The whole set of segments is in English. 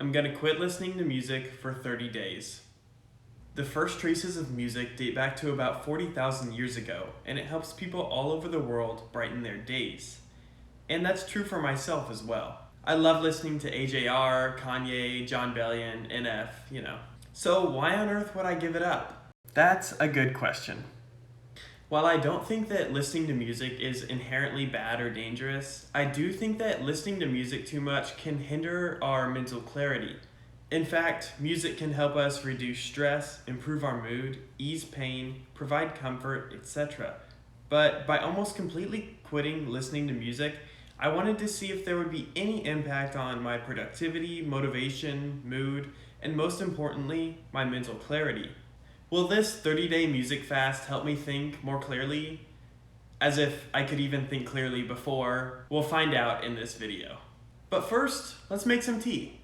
I'm gonna quit listening to music for 30 days. The first traces of music date back to about 40,000 years ago, and it helps people all over the world brighten their days. And that's true for myself as well. I love listening to AJR, Kanye, John Bellion, NF. So why on earth would I give it up? That's a good question. While I don't think that listening to music is inherently bad or dangerous, I do think that listening to music too much can hinder our mental clarity. In fact, music can help us reduce stress, improve our mood, ease pain, provide comfort, etc. But by almost completely quitting listening to music, I wanted to see if there would be any impact on my productivity, motivation, mood, and most importantly, my mental clarity. Will this 30-day music fast help me think more clearly? As if I could even think clearly before? We'll find out in this video. But first, let's make some tea.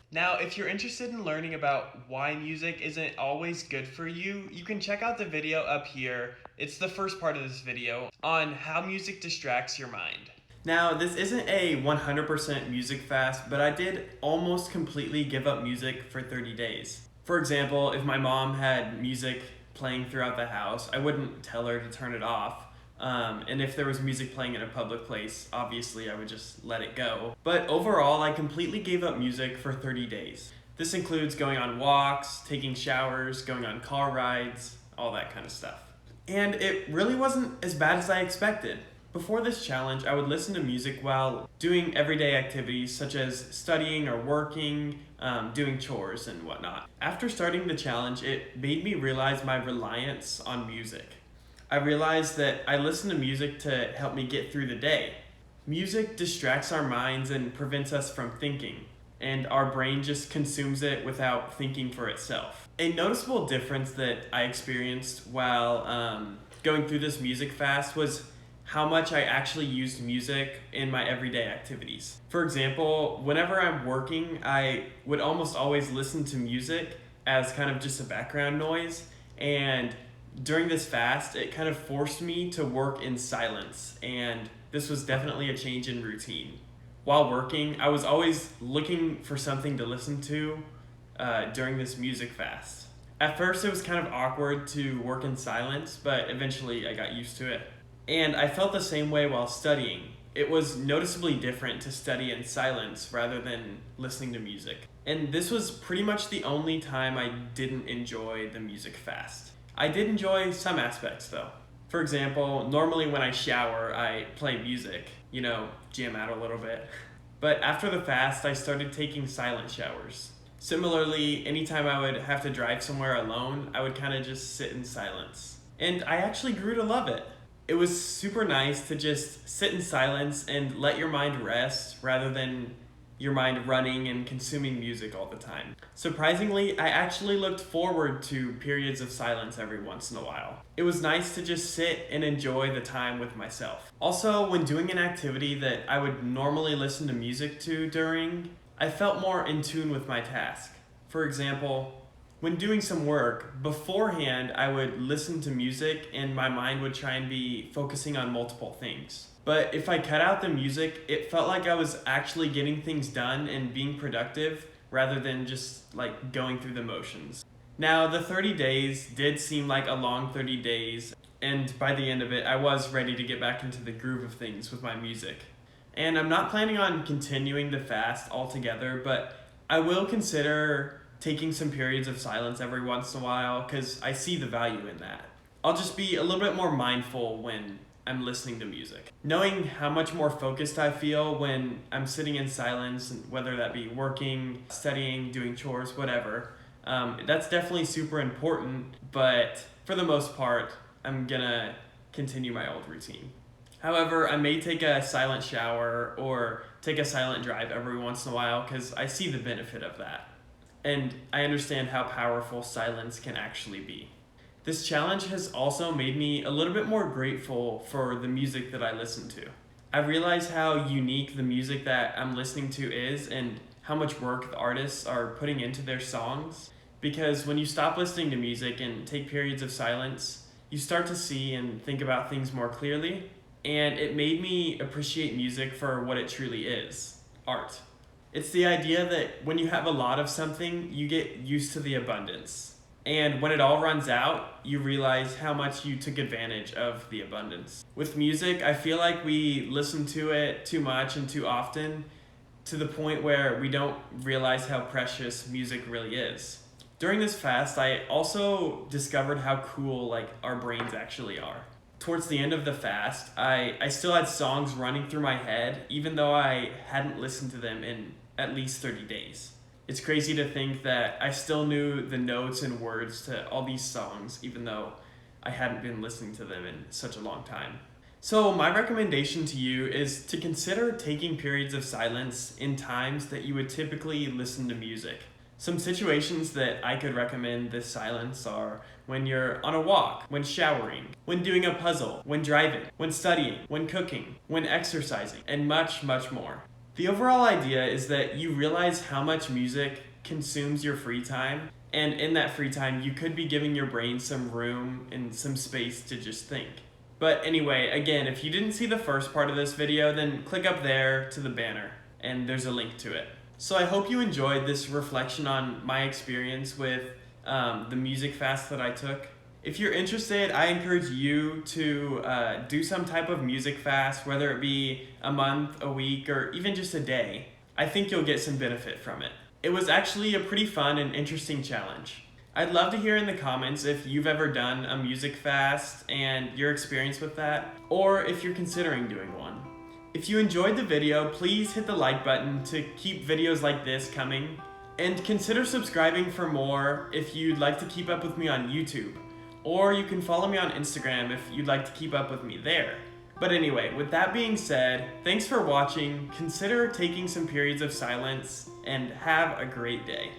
Now, if you're interested in learning about why music isn't always good for you, you can check out the video up here. It's the first part of this video on how music distracts your mind. Now, this isn't a 100% music fast, but I did almost completely give up music for 30 days. For example, if my mom had music playing throughout the house, I wouldn't tell her to turn it off. And if there was music playing in a public place, obviously I would just let it go. But overall, I completely gave up music for 30 days. This includes going on walks, taking showers, going on car rides, all that kind of stuff. And it really wasn't as bad as I expected. Before this challenge, I would listen to music while doing everyday activities such as studying or working, doing chores and whatnot. After starting the challenge, it made me realize my reliance on music. I realized that I listen to music to help me get through the day. Music distracts our minds and prevents us from thinking, and our brain just consumes it without thinking for itself. A noticeable difference that I experienced while going through this music fast was how much I actually used music in my everyday activities. For example, whenever I'm working, I would almost always listen to music as kind of just a background noise, and during this fast, it kind of forced me to work in silence, and this was definitely a change in routine. While working, I was always looking for something to listen to during this music fast. At first, it was kind of awkward to work in silence, but eventually I got used to it. And I felt the same way while studying. It was noticeably different to study in silence rather than listening to music. And this was pretty much the only time I didn't enjoy the music fast. I did enjoy some aspects though. For example, normally when I shower, I play music, jam out a little bit. But after the fast, I started taking silent showers. Similarly, anytime I would have to drive somewhere alone, I would kind of just sit in silence. And I actually grew to love it. It was super nice to just sit in silence and let your mind rest rather than your mind running and consuming music all the time. Surprisingly, I actually looked forward to periods of silence every once in a while. It was nice to just sit and enjoy the time with myself. Also, when doing an activity that I would normally listen to music to during, I felt more in tune with my task. For example, when doing some work, beforehand I would listen to music and my mind would try and be focusing on multiple things. But if I cut out the music, it felt like I was actually getting things done and being productive rather than just going through the motions. Now, the 30 days did seem like a long 30 days, and by the end of it, I was ready to get back into the groove of things with my music. And I'm not planning on continuing the fast altogether, but I will consider taking some periods of silence every once in a while because I see the value in that. I'll just be a little bit more mindful when I'm listening to music. Knowing how much more focused I feel when I'm sitting in silence, whether that be working, studying, doing chores, whatever, that's definitely super important, but for the most part, I'm gonna continue my old routine. However, I may take a silent shower or take a silent drive every once in a while because I see the benefit of that. And I understand how powerful silence can actually be. This challenge has also made me a little bit more grateful for the music that I listen to. I realize how unique the music that I'm listening to is and how much work the artists are putting into their songs. Because when you stop listening to music and take periods of silence, you start to see and think about things more clearly. And it made me appreciate music for what it truly is, art. It's the idea that when you have a lot of something, you get used to the abundance. And when it all runs out, you realize how much you took advantage of the abundance. With music, I feel like we listen to it too much and too often to the point where we don't realize how precious music really is. During this fast, I also discovered how cool our brains actually are. Towards the end of the fast, I still had songs running through my head, even though I hadn't listened to them in at least 30 days. It's crazy to think that I still knew the notes and words to all these songs, even though I hadn't been listening to them in such a long time. So my recommendation to you is to consider taking periods of silence in times that you would typically listen to music. Some situations that I could recommend this silence are when you're on a walk, when showering, when doing a puzzle, when driving, when studying, when cooking, when exercising, and much, much more. The overall idea is that you realize how much music consumes your free time, and in that free time, you could be giving your brain some room and some space to just think. But anyway, again, if you didn't see the first part of this video, then click up there to the banner, and there's a link to it. So I hope you enjoyed this reflection on my experience with the music fast that I took. If you're interested, I encourage you to do some type of music fast, whether it be a month, a week, or even just a day. I think you'll get some benefit from it. It was actually a pretty fun and interesting challenge. I'd love to hear in the comments if you've ever done a music fast and your experience with that, or if you're considering doing one. If you enjoyed the video, please hit the like button to keep videos like this coming, and consider subscribing for more if you'd like to keep up with me on YouTube. Or you can follow me on Instagram if you'd like to keep up with me there. But anyway, with that being said, thanks for watching, consider taking some periods of silence, and have a great day.